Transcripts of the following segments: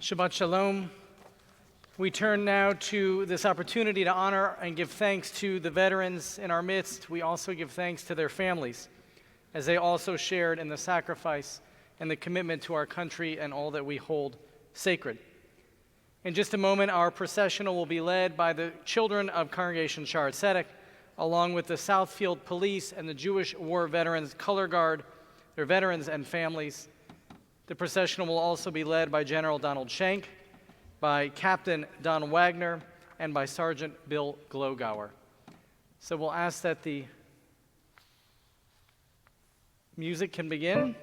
Shabbat Shalom. We turn now to this opportunity to honor and give thanks to the veterans in our midst. We also give thanks to their families, as they also shared in the sacrifice and the commitment to our country and all that we hold sacred. In just a moment, our processional will be led by the children of Congregation Shaarey Zedek, along with the Southfield Police and the Jewish War Veterans Color Guard, their veterans and families. The processional will also be led by General Donald Schenk, by Captain Don Wagner, and by Sergeant Bill Glogauer. So we'll ask that the music can begin.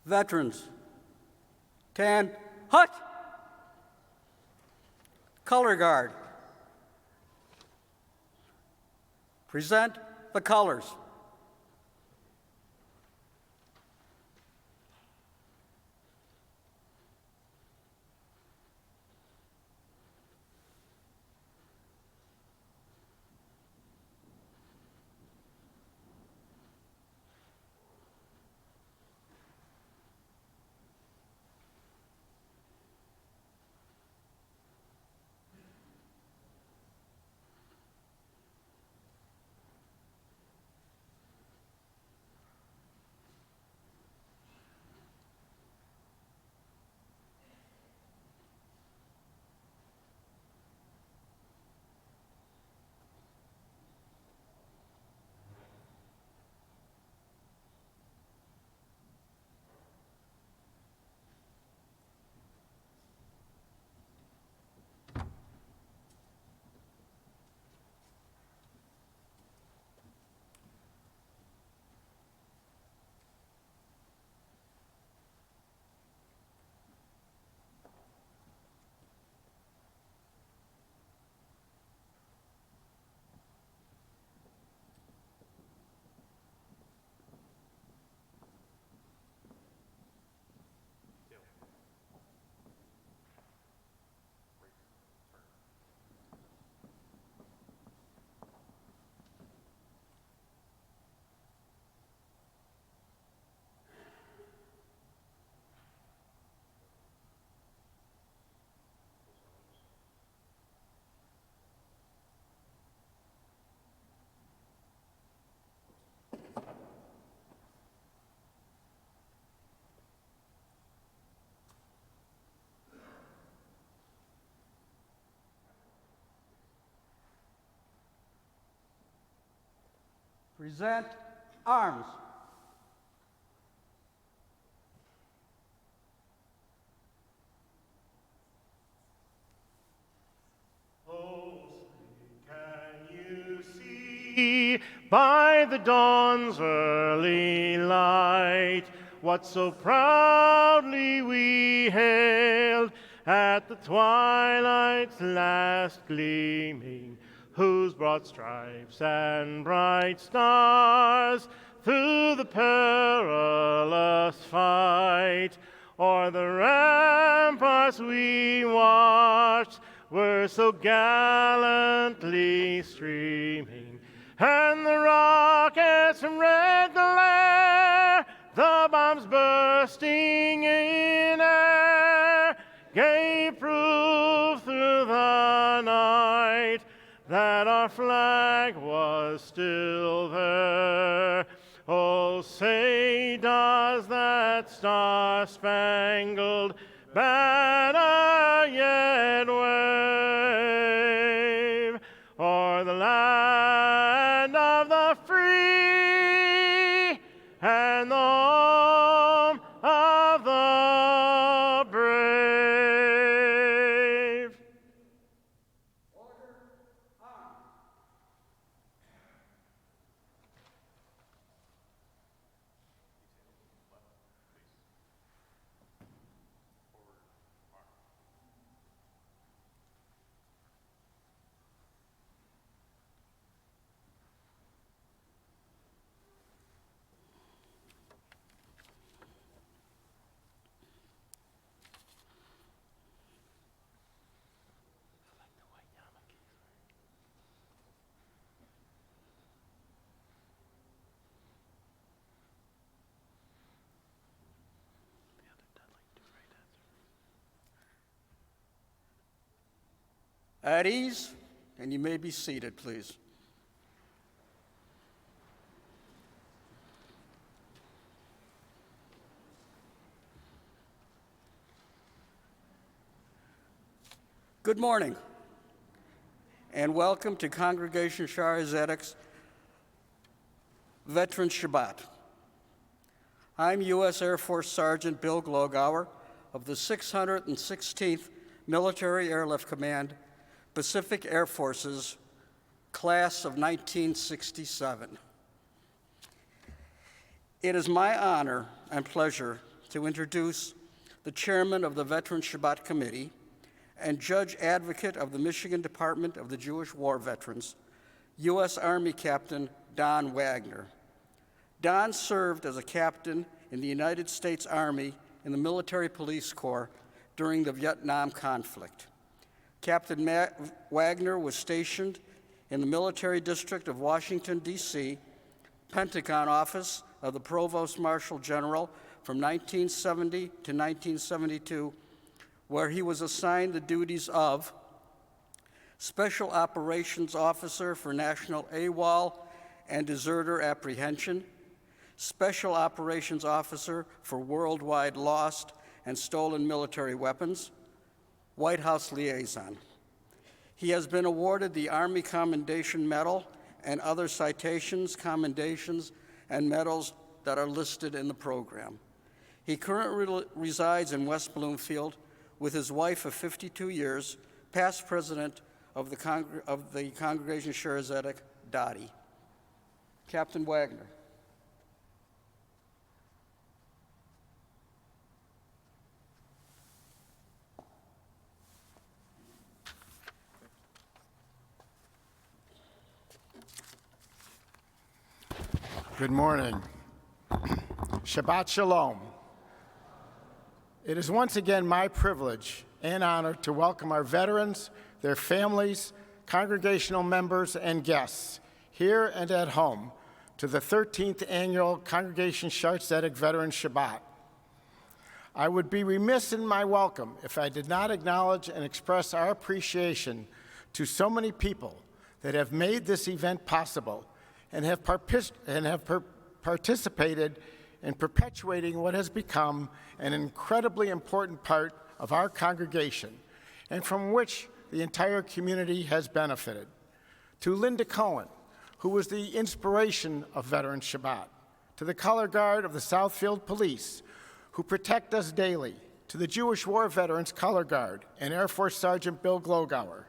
Veterans, Tan Hut. Color Guard, present the colors. Present arms. By the dawn's early light, what so proudly we hailed at the twilight's last gleaming, whose broad stripes and bright stars through the perilous fight o'er the ramparts we watched were so gallantly streaming, and the rockets' red glare, the bombs bursting in air, gave proof through the night that our flag was still there. Oh, say does that star-spangled banner yet wave o'er the land of the free and the home of the brave? At ease, and you may be seated, please. Good morning, and welcome to Congregation Shaarey Zedek's Veterans Shabbat. I'm U.S. Air Force Sergeant Bill Glogauer of the 616th Military Airlift Command, Pacific Air Forces, class of 1967. It is my honor and pleasure to introduce the chairman of the Veterans Shabbat Committee and judge advocate of the Michigan Department of the Jewish War Veterans, U.S. Army Captain Don Wagner. Don served as a captain in the United States Army in the Military Police Corps during the Vietnam conflict. Captain Wagner was stationed in the Military District of Washington, D.C., Pentagon Office of the Provost Marshal General from 1970 to 1972, where he was assigned the duties of Special Operations Officer for National AWOL and Deserter Apprehension, Special Operations Officer for Worldwide Lost and Stolen Military Weapons, White House Liaison. He has been awarded the Army Commendation Medal and other citations, commendations, and medals that are listed in the program. He currently resides in West Bloomfield with his wife of 52 years, past president of the Congregation Shaarey Zedek, Dottie. Captain Wagner. Good morning. Shabbat Shalom. It is once again my privilege and honor to welcome our veterans, their families, congregational members, and guests here and at home to the 13th Annual Congregation Shaarey Zedek Veterans Shabbat. I would be remiss in my welcome if I did not acknowledge and express our appreciation to so many people that have made this event possible and have participated in perpetuating what has become an incredibly important part of our congregation and from which the entire community has benefited. To Linda Cohen, who was the inspiration of Veterans Shabbat, to the Color Guard of the Southfield Police, who protect us daily, to the Jewish War Veterans Color Guard and Air Force Sergeant Bill Glogauer,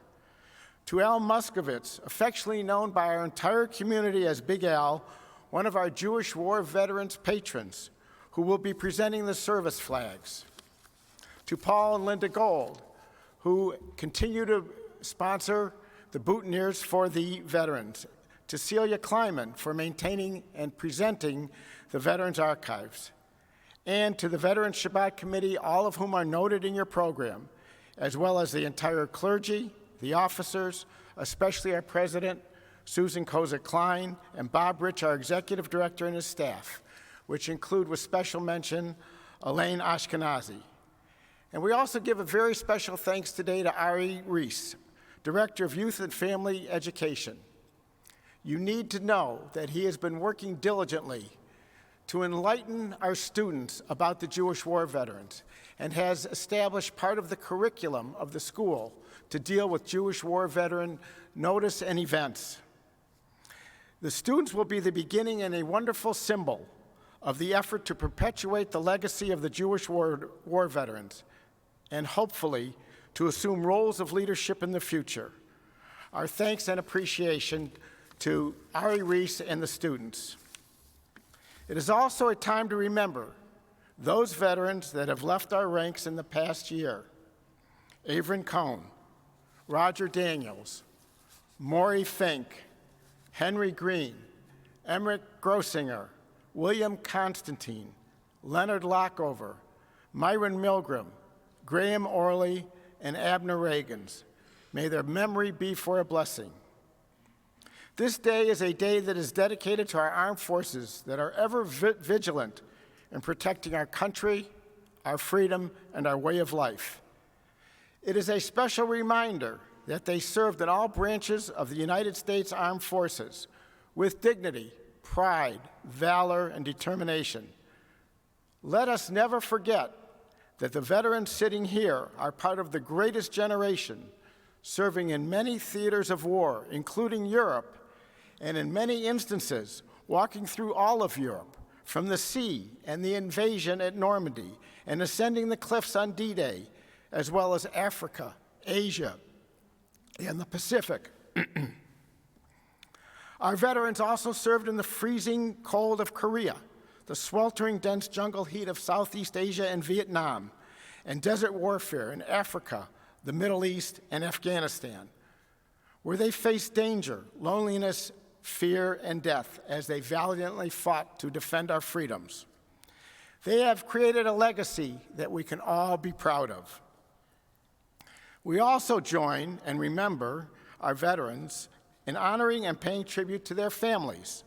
to Al Muskovitz, affectionately known by our entire community as Big Al, one of our Jewish War Veterans patrons, who will be presenting the service flags, to Paul and Linda Gold, who continue to sponsor the boutonnieres for the veterans, to Celia Kleiman for maintaining and presenting the Veterans Archives, and to the Veterans Shabbat Committee, all of whom are noted in your program, as well as the entire clergy, the officers, especially our president, Susan Koza-Klein, and Bob Rich, our executive director, and his staff, which include, with special mention, Elaine Ashkenazi. And we also give a very special thanks today to Ari Reese, Director of Youth and Family Education. You need to know that he has been working diligently to enlighten our students about the Jewish War Veterans and has established part of the curriculum of the school to deal with Jewish War Veteran notice and events. The students will be the beginning and a wonderful symbol of the effort to perpetuate the legacy of the Jewish war veterans and hopefully to assume roles of leadership in the future. Our thanks and appreciation to Ari Reese and the students. It is also a time to remember those veterans that have left our ranks in the past year. Avron Cohn, Roger Daniels, Maury Fink, Henry Green, Emmerich Grossinger, William Constantine, Leonard Lockover, Myron Milgram, Graham Orley, and Abner Reagans. May their memory be for a blessing. This day is a day that is dedicated to our armed forces that are ever vigilant in protecting our country, our freedom, and our way of life. It is a special reminder that they served in all branches of the United States Armed Forces with dignity, pride, valor, and determination. Let us never forget that the veterans sitting here are part of the greatest generation, serving in many theaters of war, including Europe, and in many instances, walking through all of Europe, from the sea and the invasion at Normandy, and ascending the cliffs on D-Day, as well as Africa, Asia, and the Pacific. Our veterans also served in the freezing cold of Korea, the sweltering dense jungle heat of Southeast Asia and Vietnam, and desert warfare in Africa, the Middle East, and Afghanistan, where they faced danger, loneliness, fear, and death as they valiantly fought to defend our freedoms. They have created a legacy that we can all be proud of. We also join and remember our veterans in honoring and paying tribute to their families,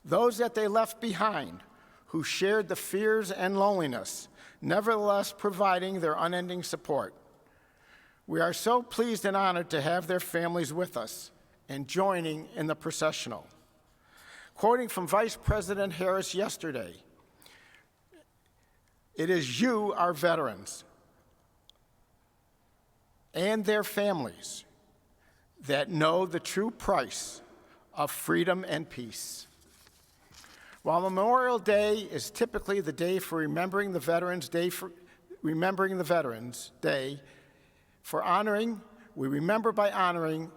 those that they left behind, who shared the fears and loneliness, nevertheless providing their unending support. We are so pleased and honored to have their families with us and joining in the processional. Quoting from Vice President Harris yesterday, "It is you, our veterans, and their families that know the true price of freedom and peace." While Memorial Day is typically the day for remembering the Veterans Day, for honoring, we remember by honoring,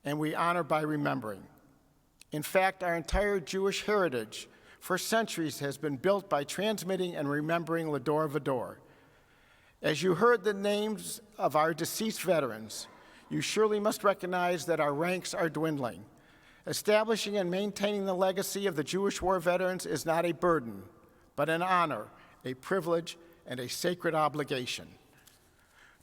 and we honor by remembering. In fact, our entire Jewish heritage for centuries has been built by transmitting and remembering Lador Vador. As you heard the names of our deceased veterans, you surely must recognize that our ranks are dwindling. Establishing and maintaining the legacy of the Jewish war veterans is not a burden, but an honor, a privilege, and a sacred obligation.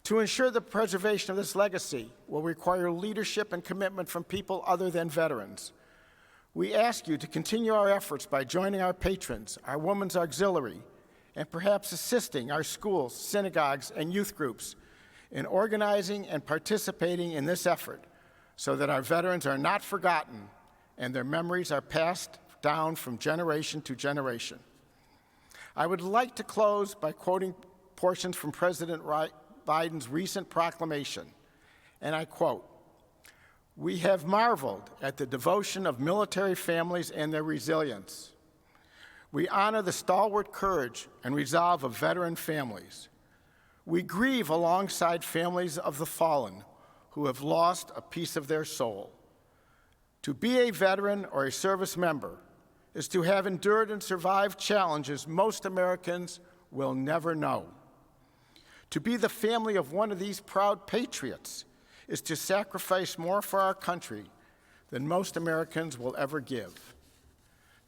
To ensure the preservation of this legacy will require leadership and commitment from people other than veterans. We ask you to continue our efforts by joining our patrons, our Women's Auxiliary, and perhaps assisting our schools, synagogues, and youth groups in organizing and participating in this effort so that our veterans are not forgotten and their memories are passed down from generation to generation. I would like to close by quoting portions from President Biden's recent proclamation, and I quote, "We have marveled at the devotion of military families and their resilience. We honor the stalwart courage and resolve of veteran families. We grieve alongside families of the fallen who have lost a piece of their soul. To be a veteran or a service member is to have endured and survived challenges most Americans will never know. To be the family of one of these proud patriots is to sacrifice more for our country than most Americans will ever give.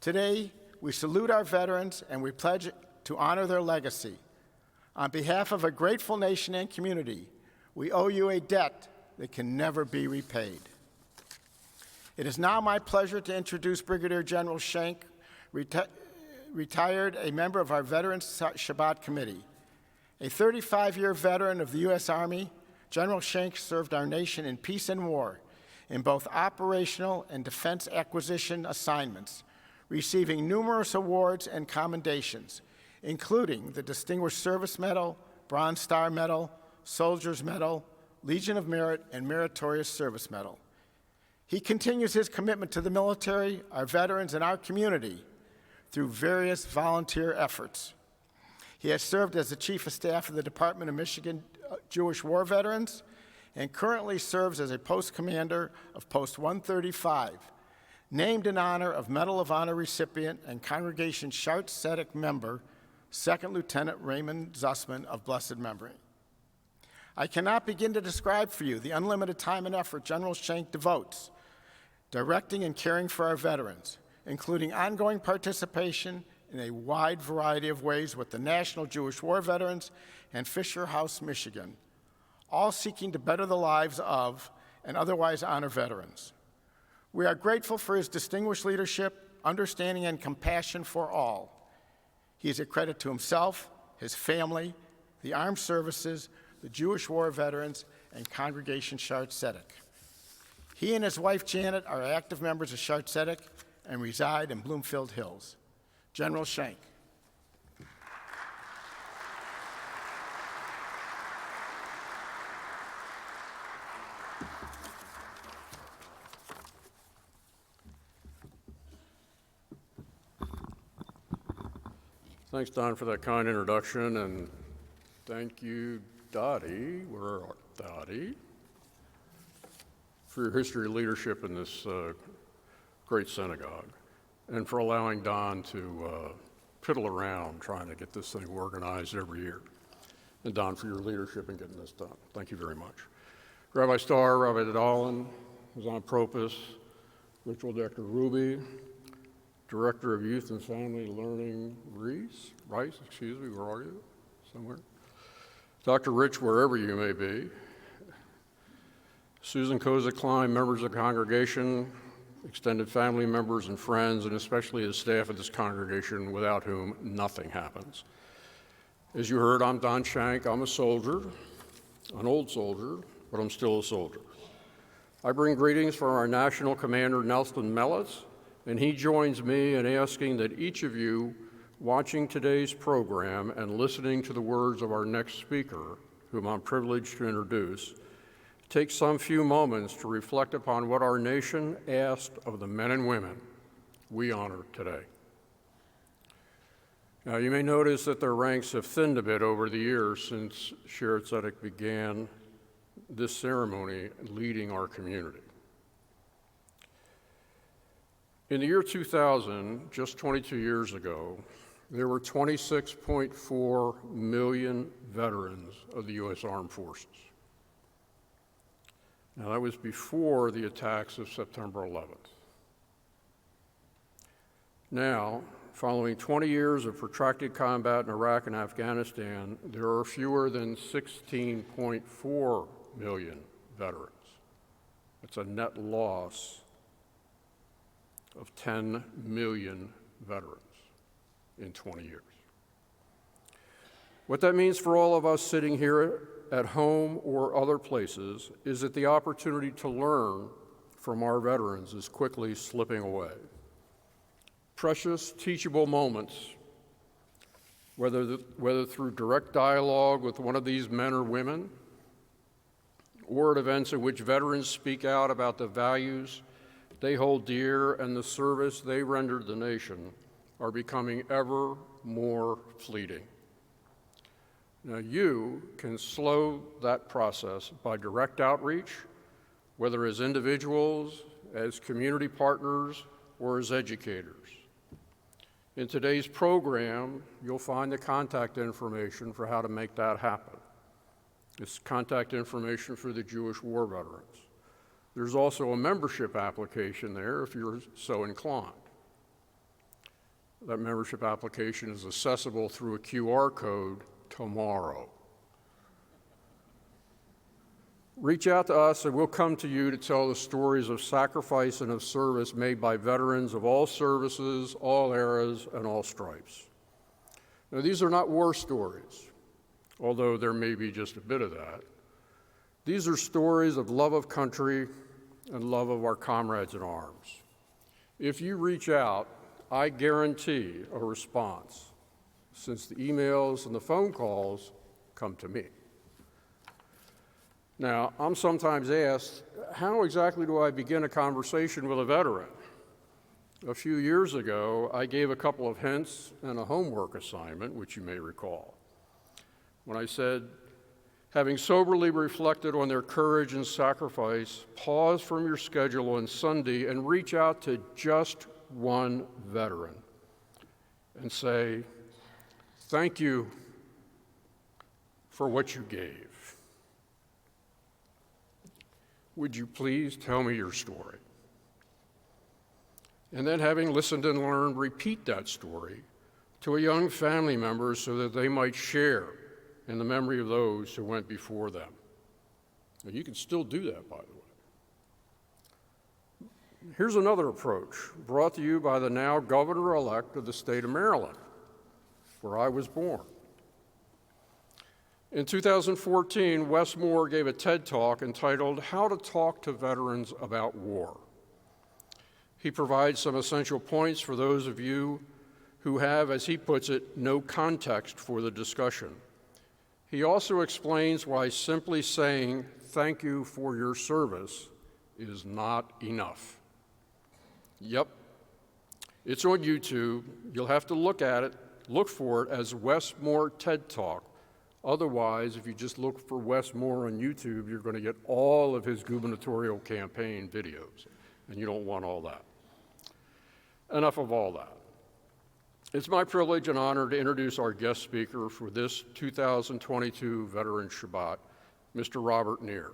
Today, we salute our veterans and we pledge to honor their legacy. On behalf of a grateful nation and community, we owe you a debt that can never be repaid." It is now my pleasure to introduce Brigadier General Schenk, retired, a member of our Veterans Shabbat Committee. A 35-year veteran of the U.S. Army, General Schenk served our nation in peace and war in both operational and defense acquisition assignments, receiving numerous awards and commendations, including the Distinguished Service Medal, Bronze Star Medal, Soldier's Medal, Legion of Merit, and Meritorious Service Medal. He continues his commitment to the military, our veterans, and our community through various volunteer efforts. He has served as the Chief of Staff of the Department of Michigan Jewish War Veterans and currently serves as a Post Commander of Post 135, named in honor of Medal of Honor recipient and Congregation Shaarey Zedek member, 2nd Lieutenant Raymond Zussman of blessed memory. I cannot begin to describe for you the unlimited time and effort General Schenk devotes directing and caring for our veterans, including ongoing participation in a wide variety of ways with the National Jewish War Veterans and Fisher House, Michigan, all seeking to better the lives of and otherwise honor veterans. We are grateful for his distinguished leadership, understanding, and compassion for all. He is a credit to himself, his family, the armed services, the Jewish War Veterans, and Congregation Shaarey Zedek. He and his wife, Janet, are active members of Shaarey Zedek and reside in Bloomfield Hills. General Schenk. Thanks, Don, for that kind introduction, and thank you, Dottie, for your history of leadership in this great synagogue, and for allowing Don to piddle around trying to get this thing organized every year. And Don, for your leadership in getting this done. Thank you very much. Rabbi Starr, Rabbi Dedalin, Zon Propus, Ritual Director Ruby, Director of Youth and Family Learning Rice, where are you? Somewhere. Dr. Rich, wherever you may be. Susan Koza-Klein, members of the congregation, extended family members and friends, and especially the staff of this congregation, without whom nothing happens. As you heard, I'm Don Shank. I'm a soldier, an old soldier, but I'm still a soldier. I bring greetings from our National Commander, Nelson Melitz, and he joins me in asking that each of you watching today's program and listening to the words of our next speaker, whom I'm privileged to introduce, take some few moments to reflect upon what our nation asked of the men and women we honor today. Now, you may notice that their ranks have thinned a bit over the years since Zedek began this ceremony leading our community. In the year 2000, just 22 years ago, there were 26.4 million veterans of the U.S. Armed Forces. Now, that was before the attacks of September 11th. Now, following 20 years of protracted combat in Iraq and Afghanistan, there are fewer than 16.4 million veterans. It's a net loss of 10 million veterans in 20 years. What that means for all of us sitting here at home or other places is that the opportunity to learn from our veterans is quickly slipping away. Precious, teachable moments, whether through direct dialogue with one of these men or women, or at events in which veterans speak out about the values they hold dear and the service they rendered the nation, are becoming ever more fleeting. Now, you can slow that process by direct outreach, whether as individuals, as community partners, or as educators. In today's program, you'll find the contact information for how to make that happen. It's contact information for the Jewish war veterans. There's also a membership application there if you're so inclined. That membership application is accessible through a QR code tomorrow. Reach out to us and we'll come to you to tell the stories of sacrifice and of service made by veterans of all services, all eras, and all stripes. Now, these are not war stories, although there may be just a bit of that. These are stories of love of country and love of our comrades in arms. If you reach out, I guarantee a response, since the emails and the phone calls come to me. Now, I'm sometimes asked, how exactly do I begin a conversation with a veteran? A few years ago, I gave a couple of hints and a homework assignment, which you may recall, when I said, having soberly reflected on their courage and sacrifice, pause from your schedule on Sunday and reach out to just one veteran and say, thank you for what you gave. Would you please tell me your story? And then, having listened and learned, repeat that story to a young family member so that they might share in the memory of those who went before them. And you can still do that, by the way. Here's another approach brought to you by the now governor-elect of the state of Maryland, where I was born. In 2014, Wes Moore gave a TED Talk entitled How to Talk to Veterans About War. He provides some essential points for those of you who have, as he puts it, no context for the discussion. He also explains why simply saying thank you for your service is not enough. Yep, it's on YouTube. You'll have to look at it, look for it as Wes Moore TED Talk. Otherwise, if you just look for Wes Moore on YouTube, you're going to get all of his gubernatorial campaign videos, and you don't want all that. Enough of all that. It's my privilege and honor to introduce our guest speaker for this 2022 Veterans Shabbat, Mr. Robert Neer.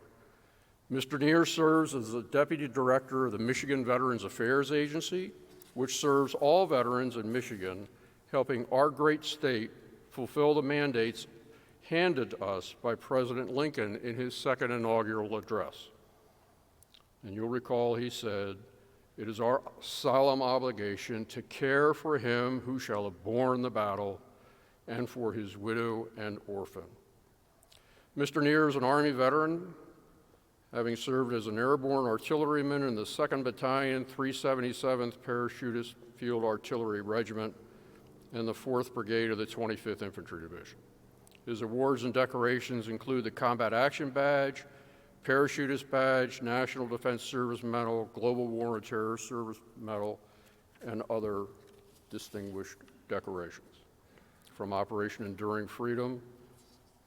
Mr. Neer serves as the Deputy Director of the Michigan Veterans Affairs Agency, which serves all veterans in Michigan, helping our great state fulfill the mandates handed to us by President Lincoln in his second inaugural address. And you'll recall he said, "It is our solemn obligation to care for him who shall have borne the battle and for his widow and orphan." Mr. Neer is an Army veteran, having served as an airborne artilleryman in the 2nd Battalion, 377th Parachutist Field Artillery Regiment, and the 4th Brigade of the 25th Infantry Division. His awards and decorations include the Combat Action Badge, Parachutist Badge, National Defense Service Medal, Global War and Terror Service Medal, and other distinguished decorations from Operation Enduring Freedom,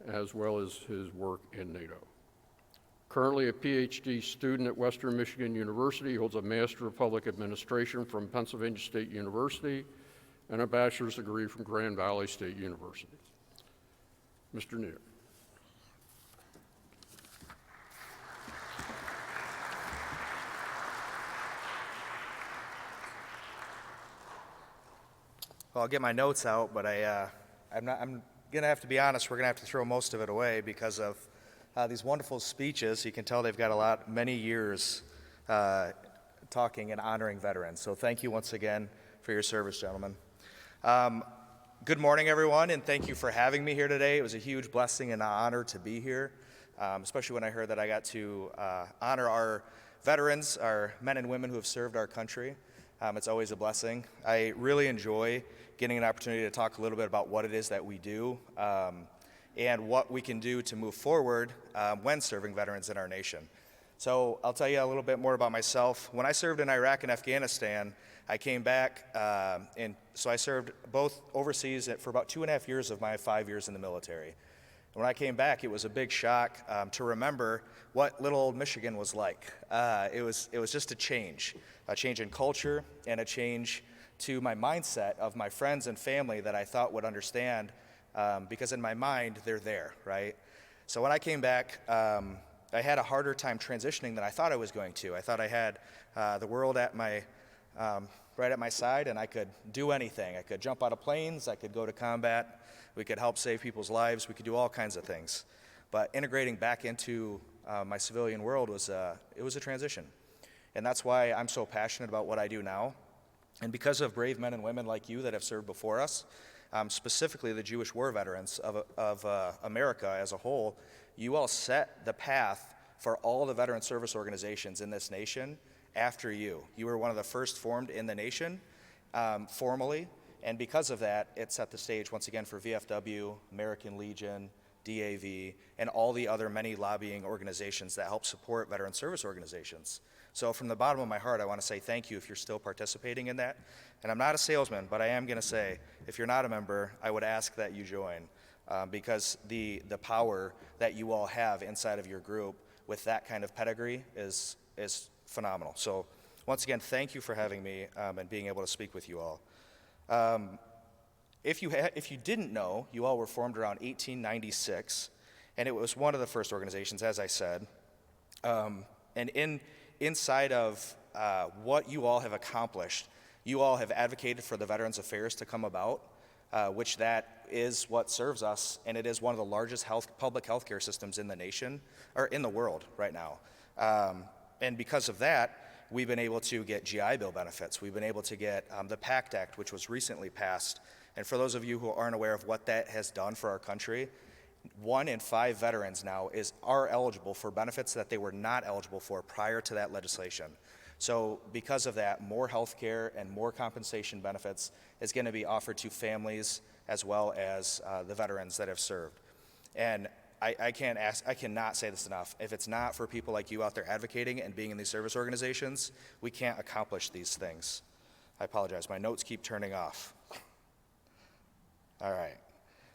as well as his work in NATO. Currently a PhD student at Western Michigan University, he holds a Master of Public Administration from Pennsylvania State University and a bachelor's degree from Grand Valley State University. Mr. Neer. Well, I'll get my notes out, but I'm going to have to be honest, we're going to have to throw most of it away because of these wonderful speeches. You can tell they've got many years talking and honoring veterans. So thank you once again for your service, gentlemen. Good morning, everyone, and thank you for having me here today. It was a huge blessing and an honor to be here, especially when I heard that I got to honor our veterans, our men and women who have served our country. It's always a blessing. I really enjoy getting an opportunity to talk a little bit about what it is that we do and what we can do to move forward when serving veterans in our nation. So I'll tell you a little bit more about myself. When I served in Iraq and Afghanistan, I came back, and so I served both overseas for about 2.5 years of my 5 years in the military. When I came back, it was a big shock to remember what little old Michigan was like. It was just a change in culture and a change to my mindset of my friends and family that I thought would understand, because in my mind, they're there, right? So when I came back, I had a harder time transitioning than I thought I was going to. I thought I had the world at my right at my side, and I could do anything. I could jump out of planes, I could go to combat, we could help save people's lives, we could do all kinds of things. But integrating back into my civilian world was a transition. And that's why I'm so passionate about what I do now. And because of brave men and women like you that have served before us, specifically the Jewish war veterans of America as a whole, you all set the path for all the veteran service organizations in this nation after you. You were one of the first formed in the nation formally, and because of that, it set the stage once again for VFW, American Legion, DAV, and all the other many lobbying organizations that help support veteran service organizations. So from the bottom of my heart, I want to say thank you if you're still participating in that. And I'm not a salesman, but I am going to say, if you're not a member, I would ask that you join, because the power that you all have inside of your group with that kind of pedigree is phenomenal. So once again, thank you for having me and being able to speak with you all. If you didn't know, you all were formed around 1896, and it was one of the first organizations, as I said. And inside of what you all have accomplished, you all have advocated for the Veterans Affairs to come about, which that is what serves us, and it is one of the largest public health care systems in the nation, or in the world right now. And because of that, we've been able to get GI Bill benefits. We've been able to get the PACT Act, which was recently passed. And for those of you who aren't aware of what that has done for our country, 1 in 5 veterans now are eligible for benefits that they were not eligible for prior to that legislation. So because of that, more health care and more compensation benefits is going to be offered to families as well as the veterans that have served. And I cannot say this enough. If it's not for people like you out there advocating and being in these service organizations, we can't accomplish these things. I apologize. My notes keep turning off. All right.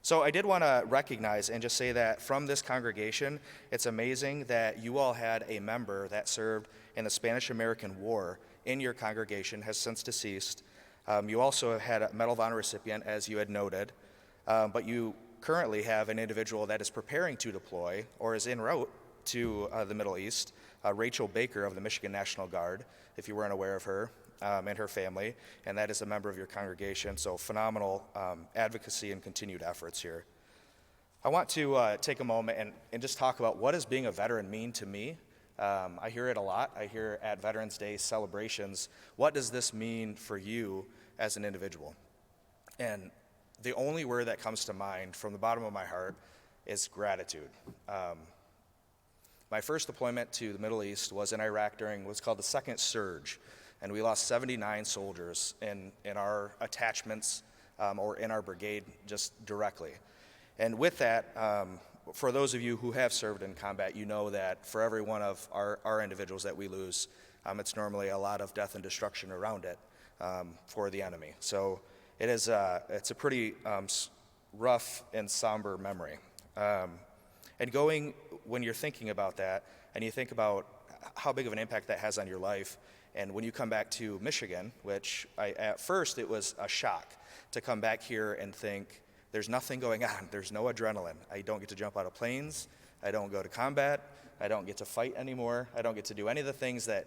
So I did want to recognize and just say that from this congregation, it's amazing that you all had a member that served in the Spanish-American War in your congregation, has since deceased. You also had a Medal of Honor recipient, as you had noted, but you currently have an individual that is preparing to deploy or is en route to the Middle East, Rachel Baker of the Michigan National Guard, if you weren't aware of her, and her family, and that is a member of your congregation. So phenomenal advocacy and continued efforts here. I want to take a moment and just talk about what does being a veteran mean to me. I hear it a lot. I hear at Veterans Day celebrations, what does this mean for you as an individual? And the only word that comes to mind from the bottom of my heart is gratitude. My first deployment to the Middle East was in Iraq during what's called the Second Surge, and we lost 79 soldiers in our attachments or in our brigade just directly. And with that, for those of you who have served in combat, you know that for every one of our individuals that we lose, it's normally a lot of death and destruction around it for the enemy. So it's a pretty rough and somber memory. And when you're thinking about that, and you think about how big of an impact that has on your life, and when you come back to Michigan, which at first it was a shock to come back here and think, there's nothing going on, there's no adrenaline. I don't get to jump out of planes, I don't go to combat, I don't get to fight anymore, I don't get to do any of the things that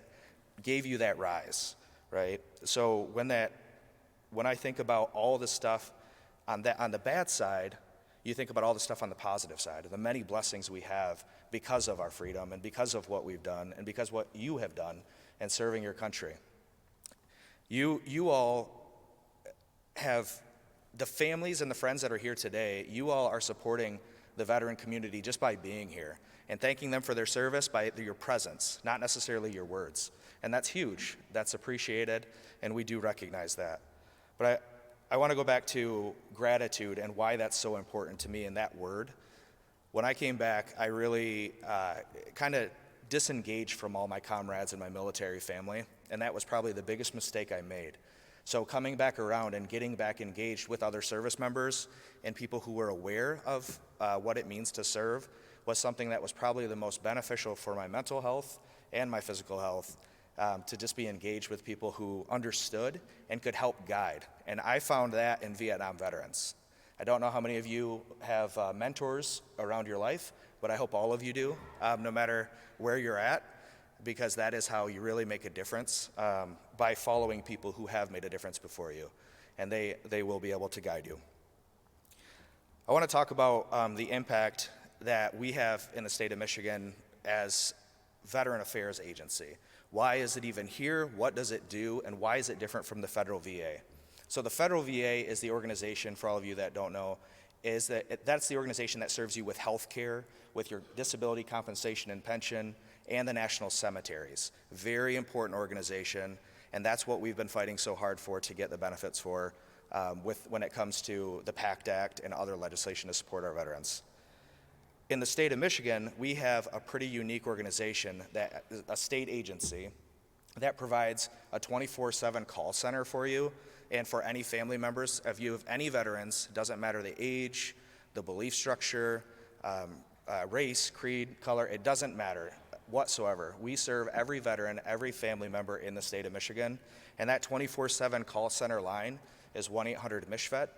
gave you that rise, right? So when I think about all the stuff on the bad side, you think about all the stuff on the positive side, the many blessings we have because of our freedom and because of what we've done and because what you have done in serving your country. You all have the families and the friends that are here today, you all are supporting the veteran community just by being here and thanking them for their service by your presence, not necessarily your words. And that's huge, that's appreciated, and we do recognize that. But I want to go back to gratitude and why that's so important to me in that word. When I came back, I really kind of disengaged from all my comrades and my military family, and that was probably the biggest mistake I made. So coming back around and getting back engaged with other service members and people who were aware of what it means to serve was something that was probably the most beneficial for my mental health and my physical health, to just be engaged with people who understood and could help guide. And I found that in Vietnam veterans. I don't know how many of you have mentors around your life, but I hope all of you do, no matter where you're at, because that is how you really make a difference, by following people who have made a difference before you, and they will be able to guide you. I want to talk about the impact that we have in the state of Michigan as Veteran Affairs Agency. Why is it even here? What does it do? And why is it different from the federal VA? So the federal VA is the organization, for all of you that don't know, that's the organization that serves you with health care, with your disability compensation and pension, and the national cemeteries. Very important organization, and that's what we've been fighting so hard for to get the benefits for when it comes to the PACT Act and other legislation to support our veterans. In the state of Michigan, we have a pretty unique organization, a state agency, that provides a 24/7 call center for you and for any family members. If you have any veterans, doesn't matter the age, the belief structure, race, creed, color, it doesn't matter whatsoever. We serve every veteran, every family member in the state of Michigan, and that 24/7 call center line is 1-800-MICHVET.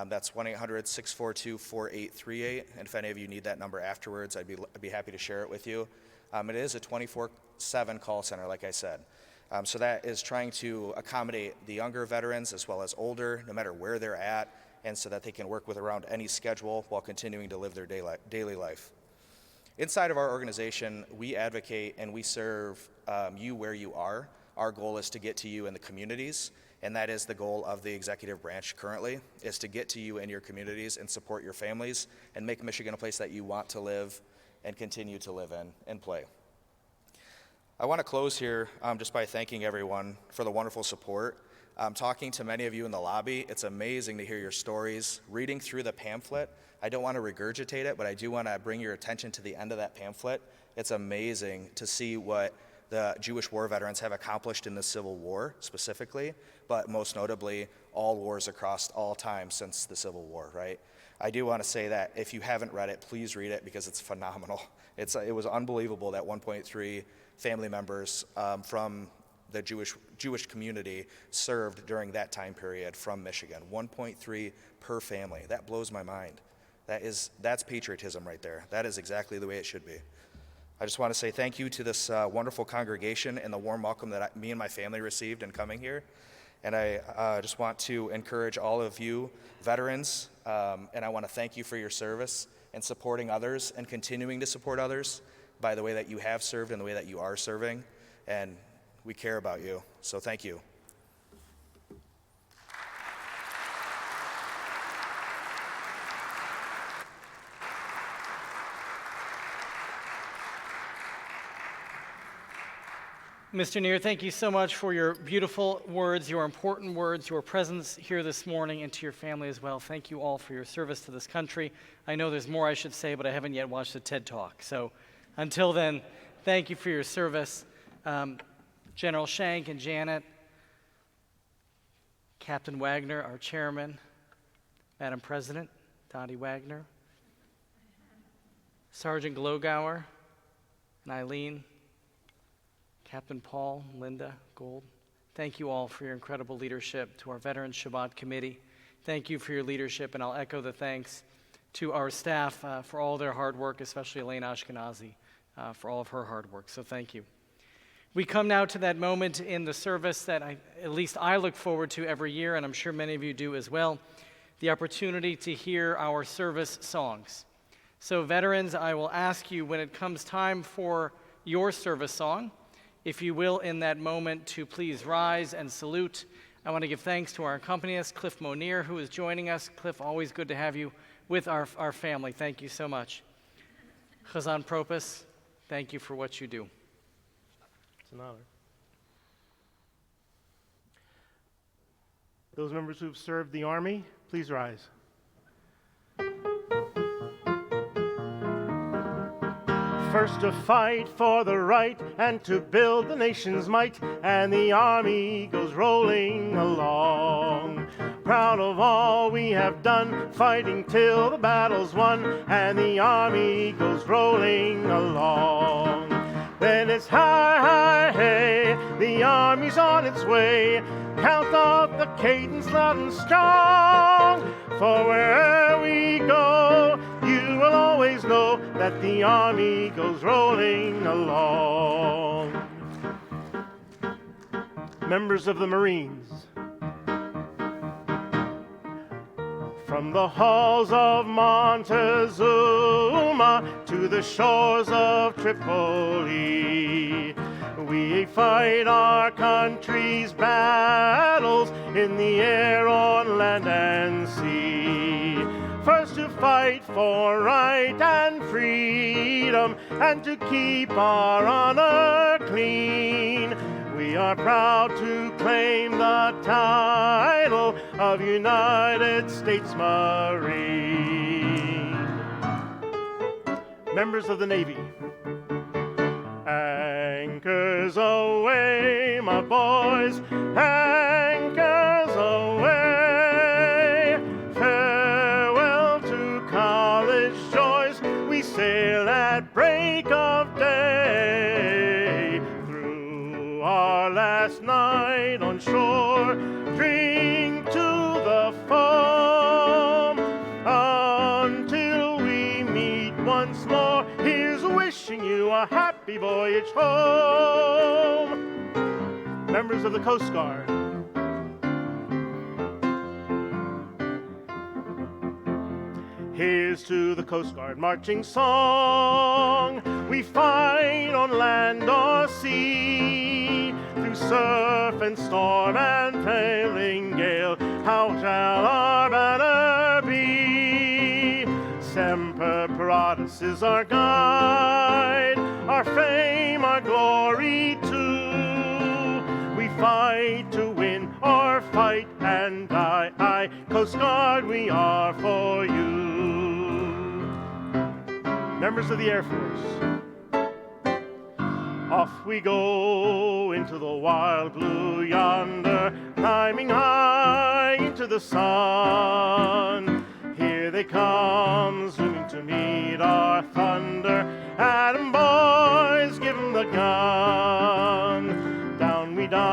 That's 1-800-642-4838, and if any of you need that number afterwards, I'd be happy to share it with you. It is a 24/7 call center, like I said. So that is trying to accommodate the younger veterans as well as older, no matter where they're at, and so that they can work with around any schedule while continuing to live their daily life. Inside of our organization, we advocate and we serve you where you are. Our goal is to get to you in the communities, and that is the goal of the executive branch currently, is to get to you in your communities and support your families and make Michigan a place that you want to live and continue to live in and play. I want to close here just by thanking everyone for the wonderful support. Talking to many of you in the lobby, it's amazing to hear your stories. Reading through the pamphlet, I don't want to regurgitate it, but I do want to bring your attention to the end of that pamphlet. It's amazing to see what the Jewish war veterans have accomplished in the Civil War specifically, but most notably all wars across all time since the Civil War, right? I do want to say that if you haven't read it, please read it because it's phenomenal. It was unbelievable that 1.3 family members from the Jewish community served during that time period from Michigan. 1.3 per family. That blows my mind. That's patriotism right there. That is exactly the way it should be. I just want to say thank you to this wonderful congregation and the warm welcome that me and my family received in coming here. And I just want to encourage all of you veterans, and I want to thank you for your service and supporting others and continuing to support others by the way that you have served and the way that you are serving. And we care about you, so thank you. Mr. Neer, thank you so much for your beautiful words, your important words, your presence here this morning, and to your family as well. Thank you all for your service to this country. I know there's more I should say, but I haven't yet watched the TED Talk. So until then, thank you for your service. General Shank and Janet, Captain Wagner, our chairman, Madam President, Dottie Wagner, Sergeant Glogauer, and Eileen, Captain Paul, Linda, Gold, thank you all for your incredible leadership. To our Veterans Shabbat Committee, thank you for your leadership, and I'll echo the thanks to our staff for all their hard work, especially Elaine Ashkenazi for all of her hard work, so thank you. We come now to that moment in the service that at least I look forward to every year, and I'm sure many of you do as well, the opportunity to hear our service songs. So veterans, I will ask you when it comes time for your service song, if you will, in that moment, to please rise and salute. I want to give thanks to our accompanist, Cliff Monier, who is joining us. Cliff, always good to have you with our family. Thank you so much. Chazan Propus, thank you for what you do. It's an honor. Those members who've served the Army, please rise. First to fight for the right and to build the nation's might, and the Army goes rolling along. Proud of all we have done, fighting till the battle's won, and the Army goes rolling along. Then it's hi, hi, hey, the Army's on its way. Count off the cadence loud and strong, for wherever we go, you will always know that the Army goes rolling along. Members of the Marines, from the halls of Montezuma to the shores of Tripoli, we fight our country's battles in the air, on land and sea. First to fight for right and freedom, and to keep our honor clean. We are proud to claim the title of United States Marine. Members of the Navy, anchors away, my boys, anchors away. Farewell to college joys, we sail at break of day. Through our last night on shore, drink to the foam, until we meet once more. Here's wishing you a happy voyage home. Members of the Coast Guard, here's to the Coast Guard marching song. We fight on land or sea, through surf and storm and prevailing gale. How shall our banner be? Semper Paratus is our guide, our fame, our glory too. We fight to win or fight and die. Aye, Coast Guard, we are for you. Members of the Air Force, off we go into the wild blue yonder, climbing high into the sun. Here they come, zooming to meet our thunder. Adam, boys, give 'em the gun. Down we dive.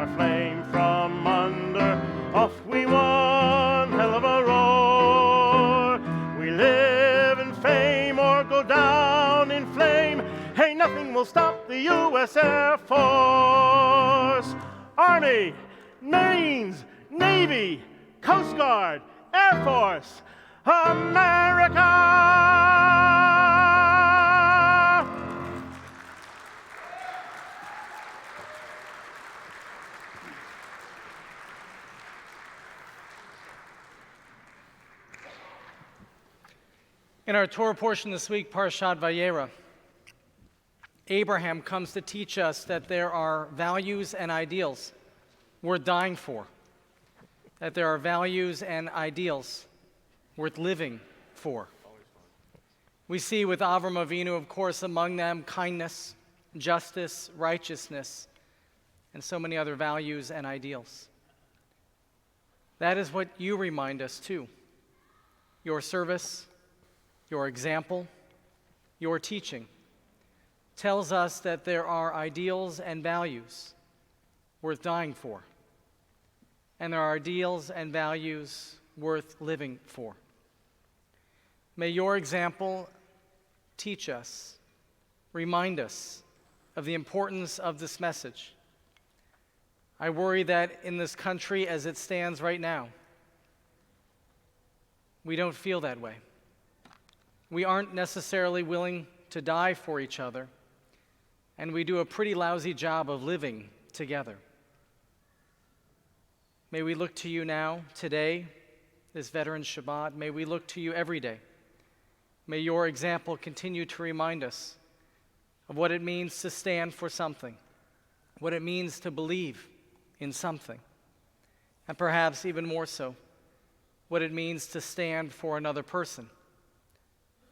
our flame from under. Off we one hell of a roar. We live in fame or go down in flame. Hey, nothing will stop the U.S. Air Force. Army, Marines, Navy, Coast Guard, Air Force, America! In our Torah portion this week, Parashat Vayera, Abraham comes to teach us that there are values and ideals worth dying for, that there are values and ideals worth living for. We see with Avram Avinu, of course, among them kindness, justice, righteousness, and so many other values and ideals. That is what you remind us too. Your service, your example, your teaching tells us that there are ideals and values worth dying for, and there are ideals and values worth living for. May your example teach us, remind us of the importance of this message. I worry that in this country as it stands right now, we don't feel that way. We aren't necessarily willing to die for each other, and we do a pretty lousy job of living together. May we look to you now, today, this Veterans Shabbat. May we look to you every day. May your example continue to remind us of what it means to stand for something, what it means to believe in something, and perhaps even more so, what it means to stand for another person,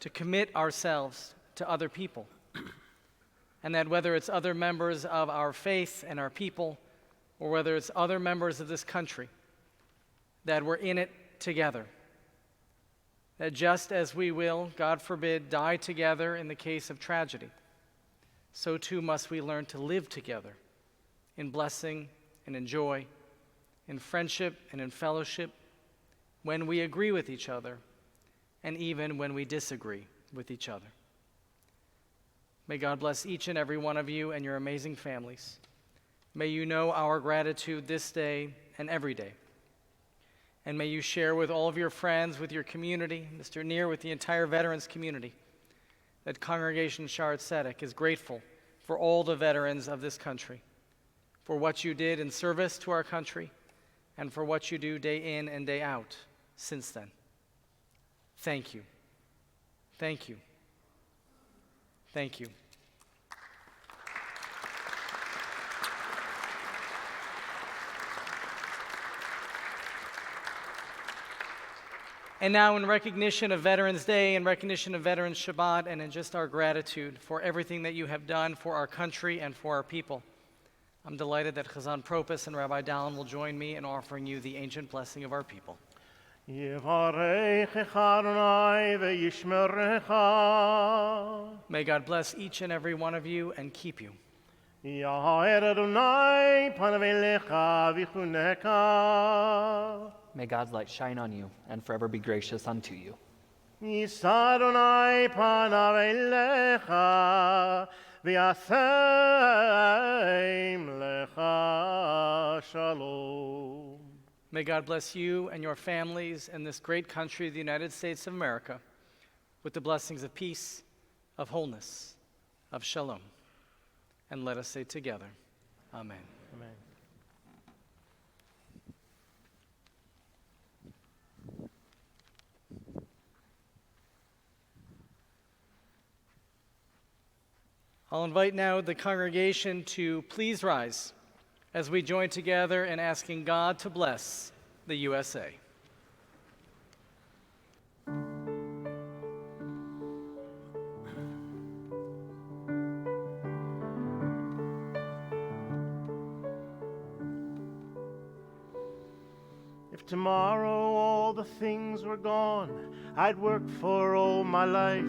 to commit ourselves to other people, and that whether it's other members of our faith and our people, or whether it's other members of this country, that we're in it together. That just as we will, God forbid, die together in the case of tragedy, so too must we learn to live together in blessing and in joy, in friendship and in fellowship, when we agree with each other, and even when we disagree with each other. May God bless each and every one of you and your amazing families. May you know our gratitude this day and every day. And may you share with all of your friends, with your community, Mr. Neer, with the entire veterans community, that Congregation Shaarey Zedek is grateful for all the veterans of this country, for what you did in service to our country, and for what you do day in and day out since then. Thank you. Thank you. Thank you. And now, in recognition of Veterans Day, in recognition of Veterans Shabbat, and in just our gratitude for everything that you have done for our country and for our people, I'm delighted that Chazan Propus and Rabbi Dallin will join me in offering you the ancient blessing of our people. May God bless each and every one of you and keep you. May God's light shine on you and forever be gracious unto you. May God bless you and your families in this great country, the United States of America, with the blessings of peace, of wholeness, of shalom. And let us say together, Amen. Amen. I'll invite now the congregation to please rise as we join together in asking God to bless the USA. If tomorrow all the things were gone I'd work for all my life,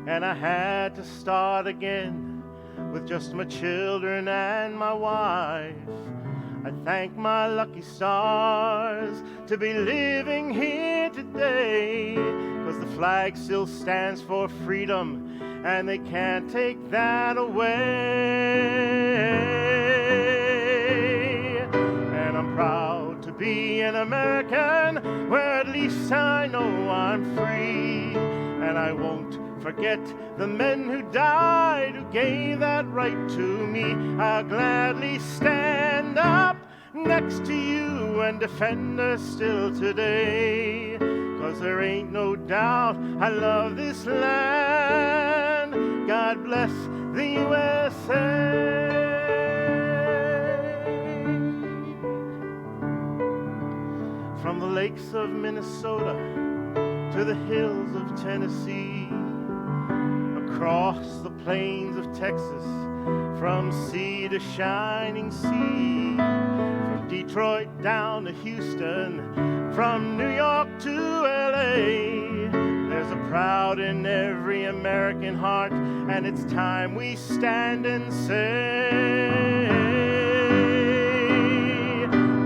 and I had to start again with just my children and my wife, I thank my lucky stars to be living here today, 'cause the flag still stands for freedom, and they can't take that away. And I'm proud to be an American, where at least I know I'm free. And I won't forget the men who died, who gave that right to me. I'll gladly stand up next to you and defend us still today. 'Cause there ain't no doubt I love this land. God bless the USA. From the lakes of Minnesota to the hills of Tennessee, across the plains of Texas, from sea to shining sea, from Detroit down to Houston, from New York to LA, there's a proud in every American heart, and it's time we stand and say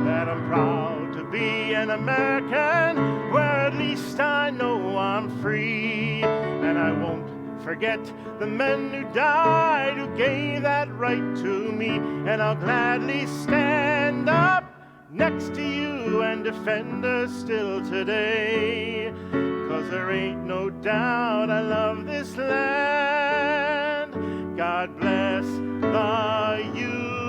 that I'm proud to be an American, where at least I know I'm free. And I won't forget the men who died, who gave that right to me. And I'll gladly stand up next to you and defend us still today. 'Cause there ain't no doubt I love this land. God bless the USA.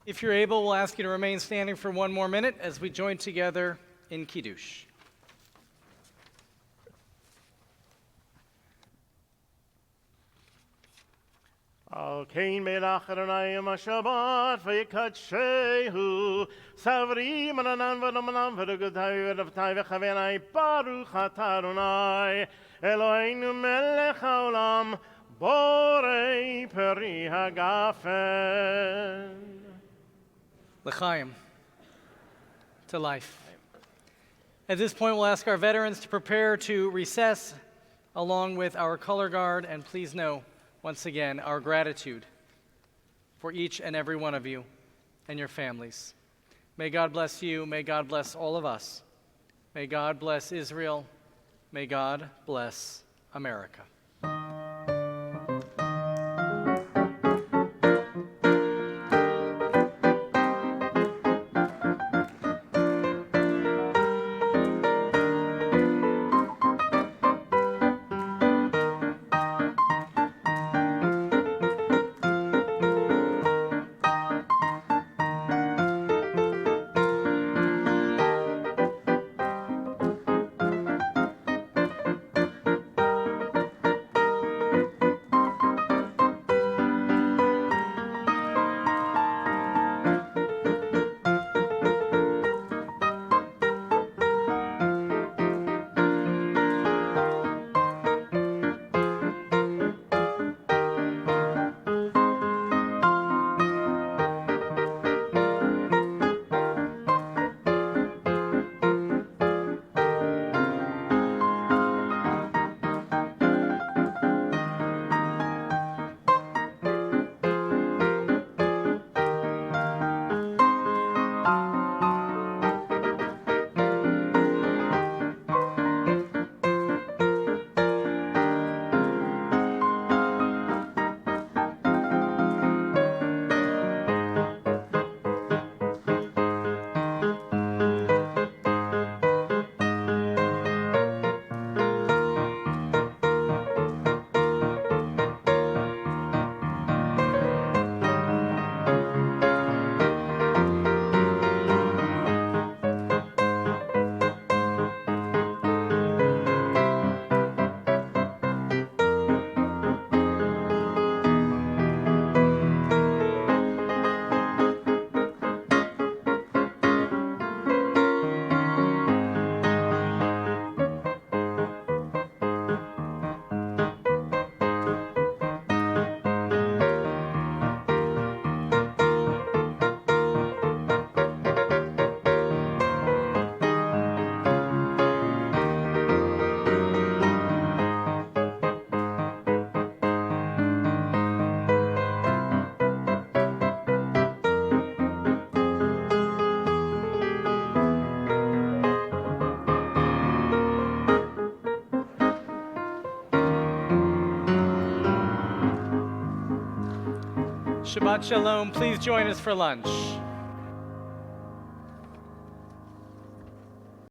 If you're able, we'll ask you to remain standing for one more minute as we join together in Kiddush. Al kein melach Adonai yom Shabbat v'yikadshehu savrim ananan v'nomanan v'dogotai v'davtai v'chavenai baruch atah Adonai Eloheinu melech haolam borei peri hagafen. L'chaim, to life. At this point, we'll ask our veterans to prepare to recess along with our color guard, and please know, once again, our gratitude for each and every one of you and your families. May God bless you. May God bless all of us. May God bless Israel. May God bless America. Shabbat Shalom. Please join us for lunch.